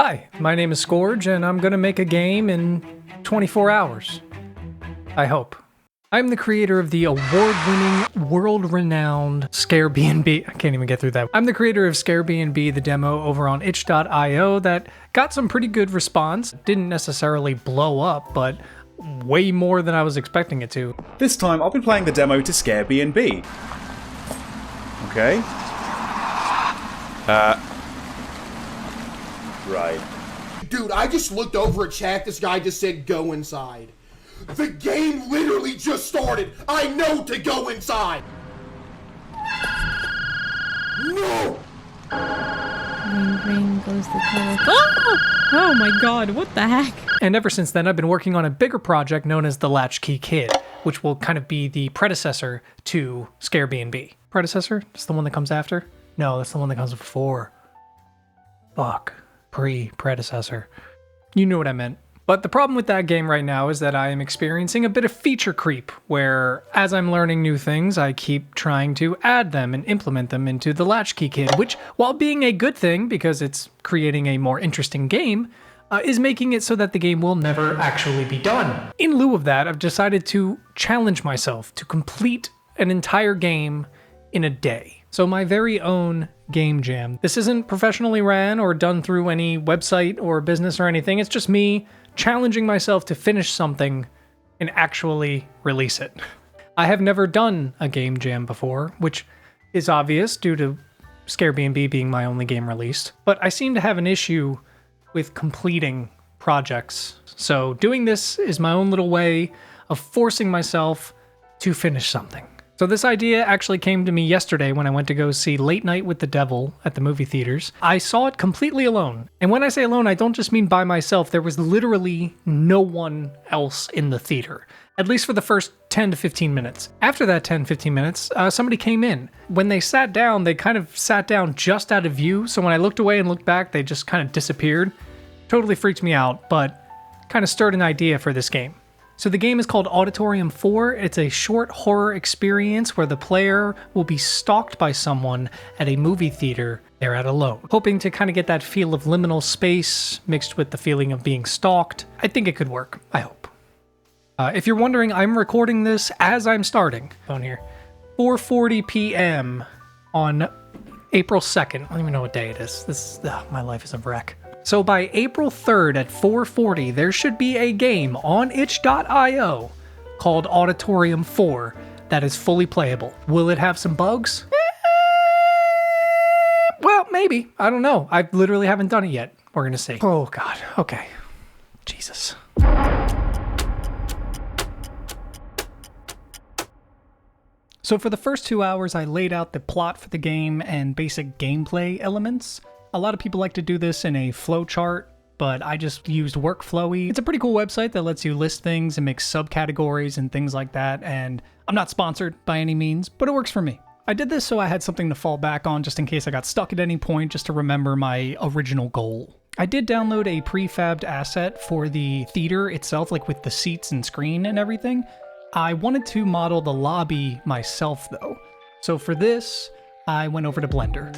Hi, my name is Scourge, and I'm gonna make a game in 24 hours. I hope. I'm the creator of the award-winning, world-renowned Scare-B&B. I can't even get through that. I'm the creator of Scare-B&B, the demo over on itch.io that got some pretty good response. Didn't necessarily blow up, but way more than I was expecting it to. This time, I'll be playing the demo to Scare-B&B. Okay. Right. Dude, I just looked over at chat. This guy just said, go inside. The game literally just started. I know to go inside. No! Ring, ring goes the telephone. Oh my god, what the heck? And ever since then, I've been working on a bigger project known as the Latchkey Kid, which will kind of be the predecessor to Scare-B&B. Predecessor? That's the one that comes after? No, that's the one that comes before. Fuck. Predecessor. You know what I meant. But the problem with that game right now is that I am experiencing a bit of feature creep, where as I'm learning new things, I keep trying to add them and implement them into the Latchkey Kid, which, while being a good thing because it's creating a more interesting game, is making it so that the game will never actually be done. In lieu of that, I've decided to challenge myself to complete an entire game in a day. So my very own game jam. This isn't professionally ran or done through any website or business or anything. It's just me challenging myself to finish something and actually release it. I have never done a game jam before, which is obvious due to Scare-B&B being my only game released, but I seem to have an issue with completing projects. So doing this is my own little way of forcing myself to finish something. So this idea actually came to me yesterday when I went to go see Late Night with the Devil at the movie theaters. I saw it completely alone. And when I say alone, I don't just mean by myself. There was literally no one else in the theater, at least for the first 10 to 15 minutes. After that 10, 15 minutes, somebody came in. When they sat down, they kind of sat down just out of view. So when I looked away and looked back, they just kind of disappeared. Totally freaked me out, but kind of stirred an idea for this game. So the game is called Auditorium 4. It's a short horror experience where the player will be stalked by someone at a movie theater they're at alone. Hoping to kind of get that feel of liminal space mixed with the feeling of being stalked. I think it could work. I hope. If you're wondering, I'm recording this as I'm starting. Phone here. 4:40 p.m. on April 2nd. I don't even know what day it is. My life is a wreck. So by April 3rd at 4:40, there should be a game on itch.io called Auditorium 4 that is fully playable. Will it have some bugs? Well, maybe. I don't know. I literally haven't done it yet. We're gonna see. Oh God. Okay. Jesus. So for the first 2 hours, I laid out the plot for the game and basic gameplay elements. A lot of people like to do this in a flowchart, but I just used Workflowy. It's a pretty cool website that lets you list things and make subcategories and things like that, and I'm not sponsored by any means, but it works for me. I did this so I had something to fall back on just in case I got stuck at any point, just to remember my original goal. I did download a prefabbed asset for the theater itself, like with the seats and screen and everything. I wanted to model the lobby myself though, so for this, I went over to Blender.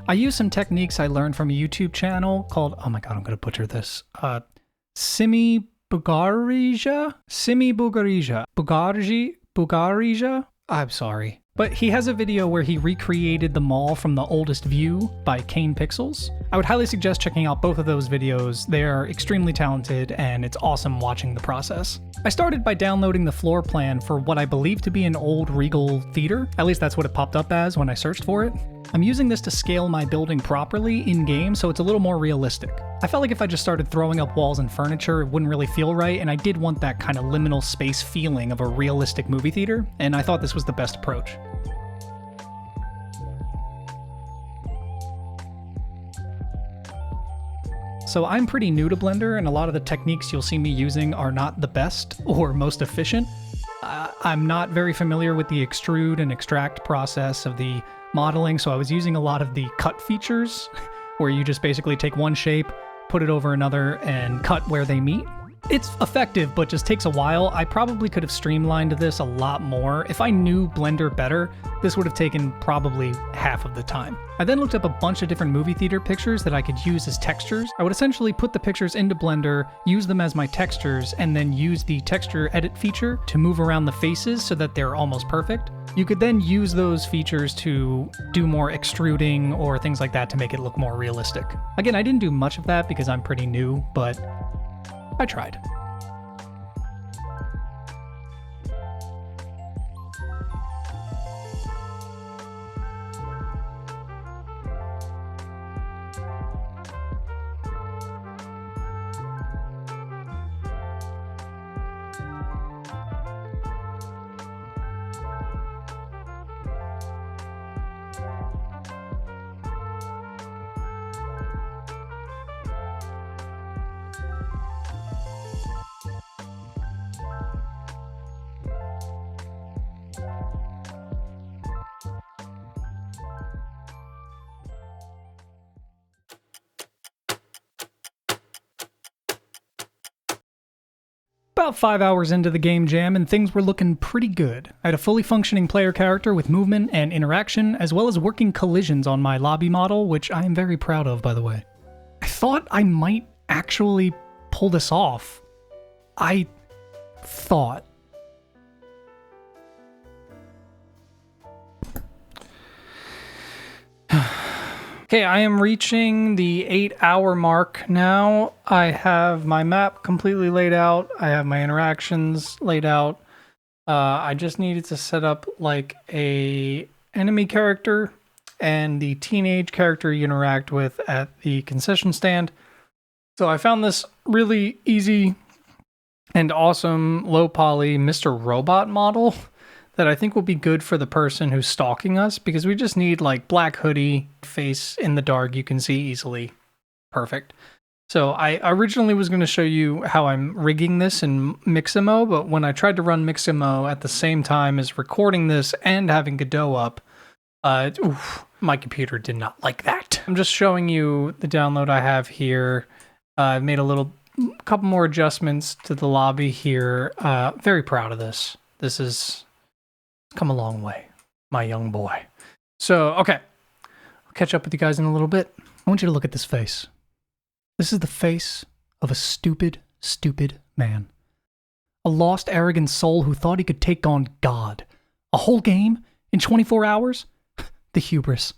I used some techniques I learned from a YouTube channel called, oh my god, I'm gonna butcher this, Simi Bugarija? Bugarija? I'm sorry. But he has a video where he recreated the mall from the oldest view by Kane Pixels. I would highly suggest checking out both of those videos. They are extremely talented and it's awesome watching the process. I started by downloading the floor plan for what I believe to be an old Regal theater. At least that's what it popped up as when I searched for it. I'm using this to scale my building properly in-game so it's a little more realistic. I felt like if I just started throwing up walls and furniture, it wouldn't really feel right, and I did want that kind of liminal space feeling of a realistic movie theater, and I thought this was the best approach. So I'm pretty new to Blender, and a lot of the techniques you'll see me using are not the best or most efficient. I'm not very familiar with the extrude and extract process of the modeling, so I was using a lot of the cut features, where you just basically take one shape, put it over another, and cut where they meet. It's effective, but just takes a while. I probably could have streamlined this a lot more. If I knew Blender better, this would have taken probably half of the time. I then looked up a bunch of different movie theater pictures that I could use as textures. I would essentially put the pictures into Blender, use them as my textures, and then use the texture edit feature to move around the faces so that they're almost perfect. You could then use those features to do more extruding or things like that to make it look more realistic. Again, I didn't do much of that because I'm pretty new, but I tried. About 5 hours into the game jam and things were looking pretty good. I had a fully functioning player character with movement and interaction, as well as working collisions on my lobby model, which I am very proud of, by the way. I thought I might actually pull this off. I thought. Okay, I am reaching the 8-hour mark now. I have my map completely laid out. I have my interactions laid out. I just needed to set up like a enemy character and the teenage character you interact with at the concession stand. So I found this really easy and awesome low poly Mr. Robot model that I think will be good for the person who's stalking us, because we just need like black hoodie, face in the dark, you can see easily. Perfect. So I originally was going to show you how I'm rigging this in Mixamo, but when I tried to run Mixamo at the same time as recording this and having Godot up, my computer did not like that. I'm just showing you the download I have here. I've made a couple more adjustments to the lobby here. Very proud of this. This is come a long way, my young boy. So, okay. I'll catch up with you guys in a little bit. I want you to look at this face. This is the face of a stupid, stupid man. A lost, arrogant soul who thought he could take on God. A whole game in 24 hours? The hubris.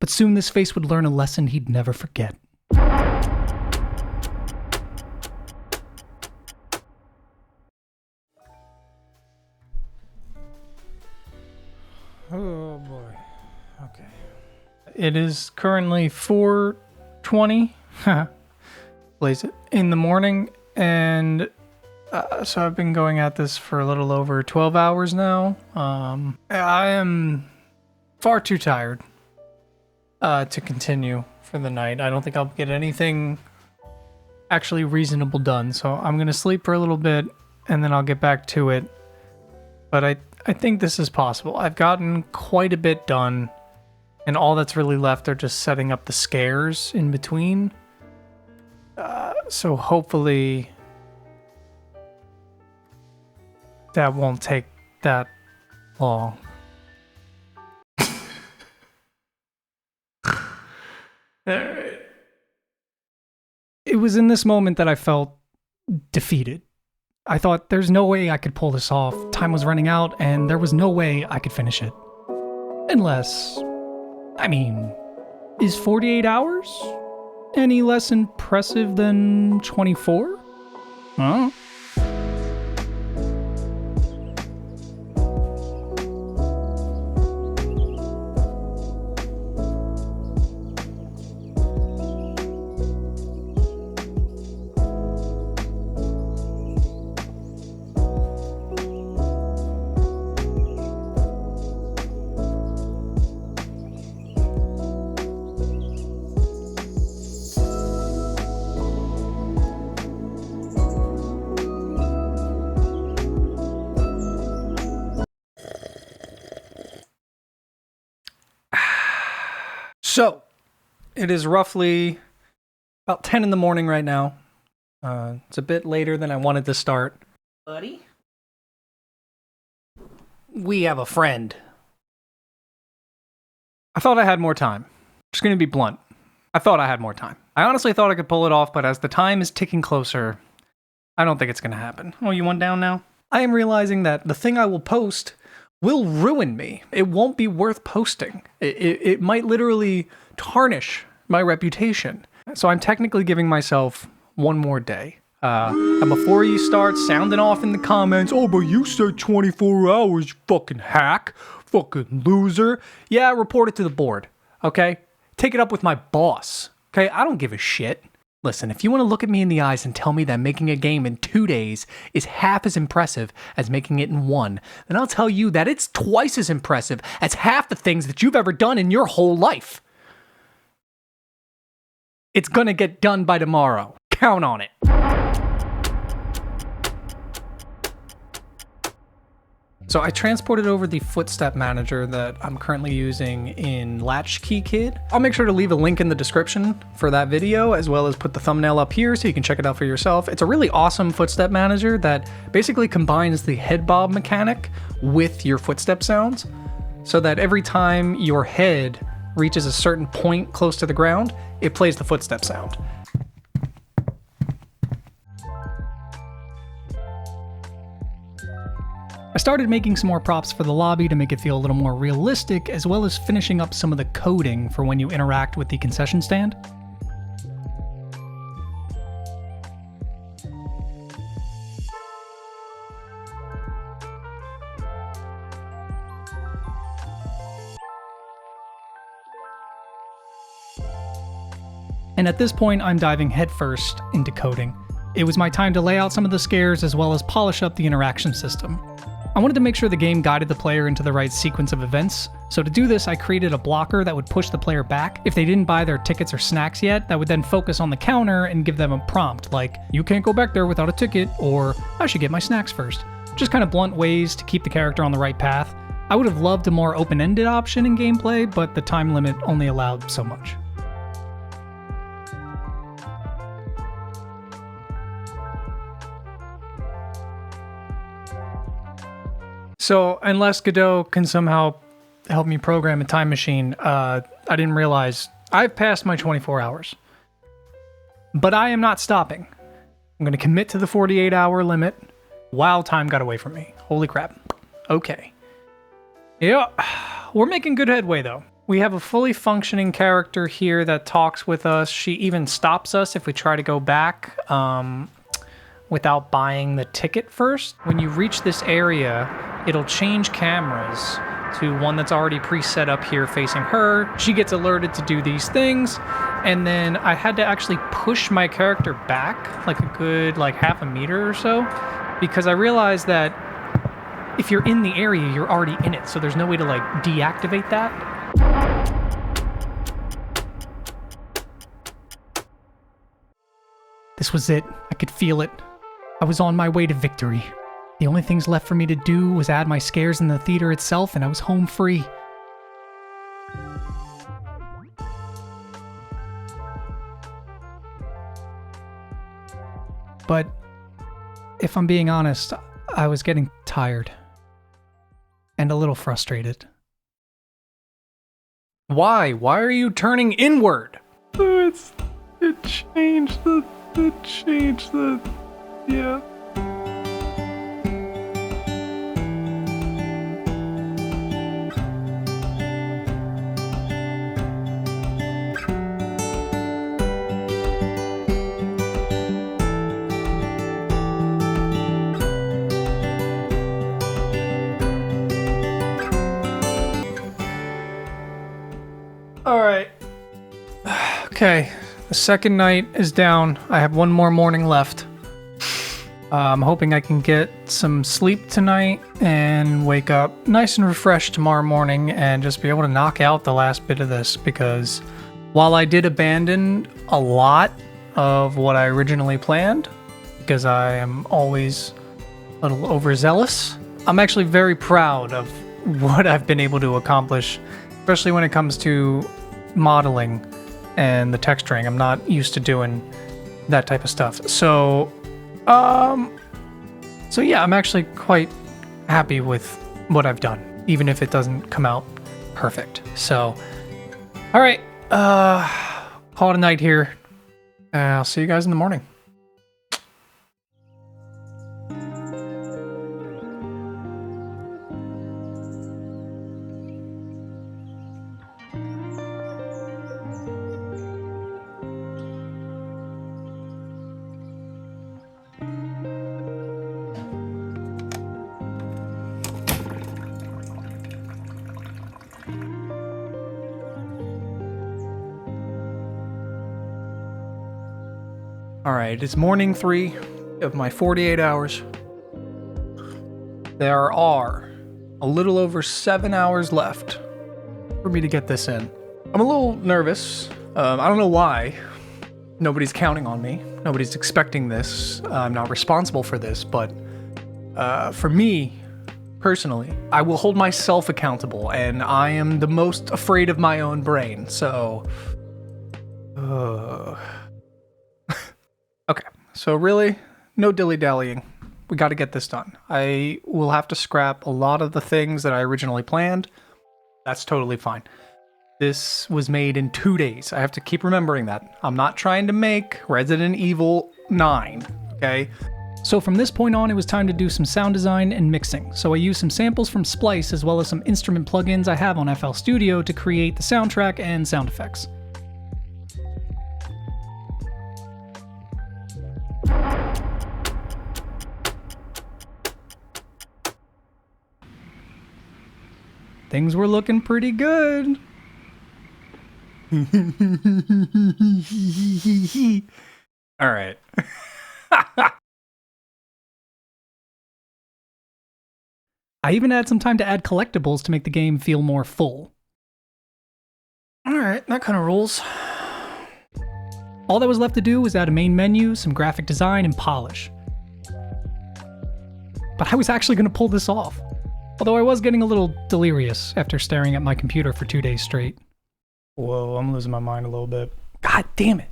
But soon this face would learn a lesson he'd never forget. Oh boy. Okay. It is currently 4:20. Blaze it in the morning, and so I've been going at this for a little over 12 hours now. I am far too tired to continue for the night. I don't think I'll get anything actually reasonable done, so I'm gonna sleep for a little bit and then I'll get back to it. But I think this is possible. I've gotten quite a bit done, and all that's really left are just setting up the scares in between. So hopefully that won't take that long. It was in this moment that I felt defeated. I thought there's no way I could pull this off. Time was running out, and there was no way I could finish it. Unless, I mean, is 48 hours any less impressive than 24? Huh? So, it is roughly about 10 in the morning right now. It's a bit later than I wanted to start. Buddy? We have a friend. I thought I had more time. Just gonna be blunt. I thought I had more time. I honestly thought I could pull it off, but as the time is ticking closer, I don't think it's gonna happen. Oh, you want down now? I am realizing that the thing I will post will ruin me. It won't be worth posting. It might literally tarnish my reputation. So I'm technically giving myself one more day. And before you start sounding off in the comments, oh, but you said 24 hours, you fucking hack, fucking loser. Yeah, report it to the board, okay? Take it up with my boss, okay? I don't give a shit. Listen, if you want to look at me in the eyes and tell me that making a game in 2 days is half as impressive as making it in 1, then I'll tell you that it's twice as impressive as half the things that you've ever done in your whole life. It's gonna get done by tomorrow. Count on it. So I transported over the footstep manager that I'm currently using in Latchkey Kid. I'll make sure to leave a link in the description for that video, as well as put the thumbnail up here so you can check it out for yourself. It's a really awesome footstep manager that basically combines the head bob mechanic with your footstep sounds, so that every time your head reaches a certain point close to the ground, it plays the footstep sound. I started making some more props for the lobby to make it feel a little more realistic, as well as finishing up some of the coding for when you interact with the concession stand. And at this point, I'm diving headfirst into coding. It was my time to lay out some of the scares as well as polish up the interaction system. I wanted to make sure the game guided the player into the right sequence of events, so to do this I created a blocker that would push the player back if they didn't buy their tickets or snacks yet, that would then focus on the counter and give them a prompt like, you can't go back there without a ticket, or I should get my snacks first. Just kind of blunt ways to keep the character on the right path. I would have loved a more open-ended option in gameplay, but the time limit only allowed so much. So, unless Godot can somehow help me program a time machine, I didn't realize I've passed my 24 hours. But I am not stopping. I'm going to commit to the 48-hour limit. Wow, time got away from me. Holy crap. Okay. Yeah, we're making good headway, though. We have a fully functioning character here that talks with us. She even stops us if we try to go back without buying the ticket first. When you reach this area, it'll change cameras to one that's already preset up here facing her. She gets alerted to do these things, and then I had to actually push my character back like a good half a meter or so, because I realized that if you're in the area, you're already in it, so there's no way to deactivate that. This was it. I could feel it. I was on my way to victory. The only things left for me to do was add my scares in the theater itself, and I was home free. But if I'm being honest, I was getting tired and a little frustrated. Why? Why are you turning inward? It changed the yeah. Alright. Okay, the second night is down. I have one more morning left. I'm hoping I can get some sleep tonight and wake up nice and refreshed tomorrow morning and just be able to knock out the last bit of this, because while I did abandon a lot of what I originally planned, because I am always a little overzealous, I'm actually very proud of what I've been able to accomplish, especially when it comes to modeling and the texturing. I'm not used to doing that type of stuff. So yeah, I'm actually quite happy with what I've done, even if it doesn't come out perfect. So, all right, call it a night here. I'll see you guys in the morning. All right, it's morning 3 of my 48 hours. There are a little over 7 hours left for me to get this in. I'm a little nervous. I don't know why. Nobody's counting on me. Nobody's expecting this. I'm not responsible for this, but for me, personally, I will hold myself accountable, and I am the most afraid of my own brain, so... Okay, so really, no dilly-dallying. We gotta get this done. I will have to scrap a lot of the things that I originally planned. That's totally fine. This was made in 2 days. I have to keep remembering that. I'm not trying to make Resident Evil 9, okay? So from this point on, it was time to do some sound design and mixing. So I used some samples from Splice as well as some instrument plugins I have on FL Studio to create the soundtrack and sound effects. Things were looking pretty good. All right. I even had some time to add collectibles to make the game feel more full. All right, that kind of rules. All that was left to do was add a main menu, some graphic design, and polish. But I was actually going to pull this off. Although I was getting a little delirious after staring at my computer for 2 days straight. Whoa, I'm losing my mind a little bit. God damn it.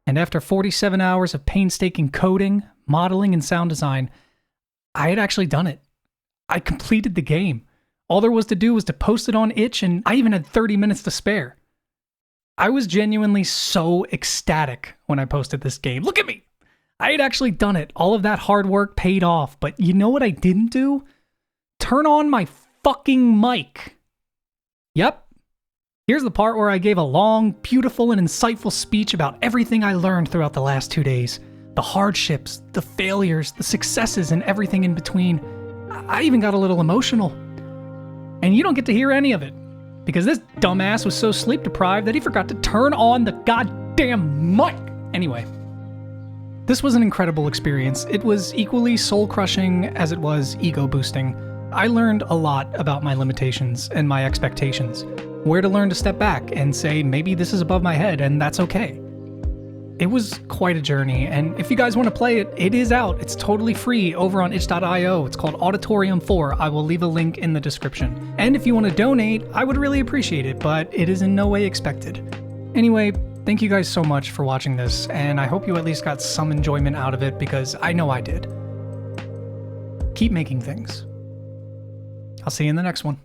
And after 47 hours of painstaking coding, modeling, and sound design, I had actually done it. I completed the game. All there was to do was to post it on itch, and I even had 30 minutes to spare. I was genuinely so ecstatic when I posted this game. Look at me! I had actually done it. All of that hard work paid off, but you know what I didn't do? Turn on my fucking mic. Yep. Here's the part where I gave a long, beautiful, and insightful speech about everything I learned throughout the last 2 days. The hardships, the failures, the successes, and everything in between. I even got a little emotional. And you don't get to hear any of it, because this dumbass was so sleep deprived that he forgot to turn on the goddamn mic. Anyway. This was an incredible experience. It was equally soul-crushing as it was ego-boosting. I learned a lot about my limitations and my expectations, where to learn to step back and say, maybe this is above my head, and that's okay. It was quite a journey, and if you guys want to play it, it is out. It's totally free over on itch.io. It's called Auditorium 4. I will leave a link in the description. And if you want to donate, I would really appreciate it, but it is in no way expected. Anyway, thank you guys so much for watching this, and I hope you at least got some enjoyment out of it, because I know I did. Keep making things. I'll see you in the next one.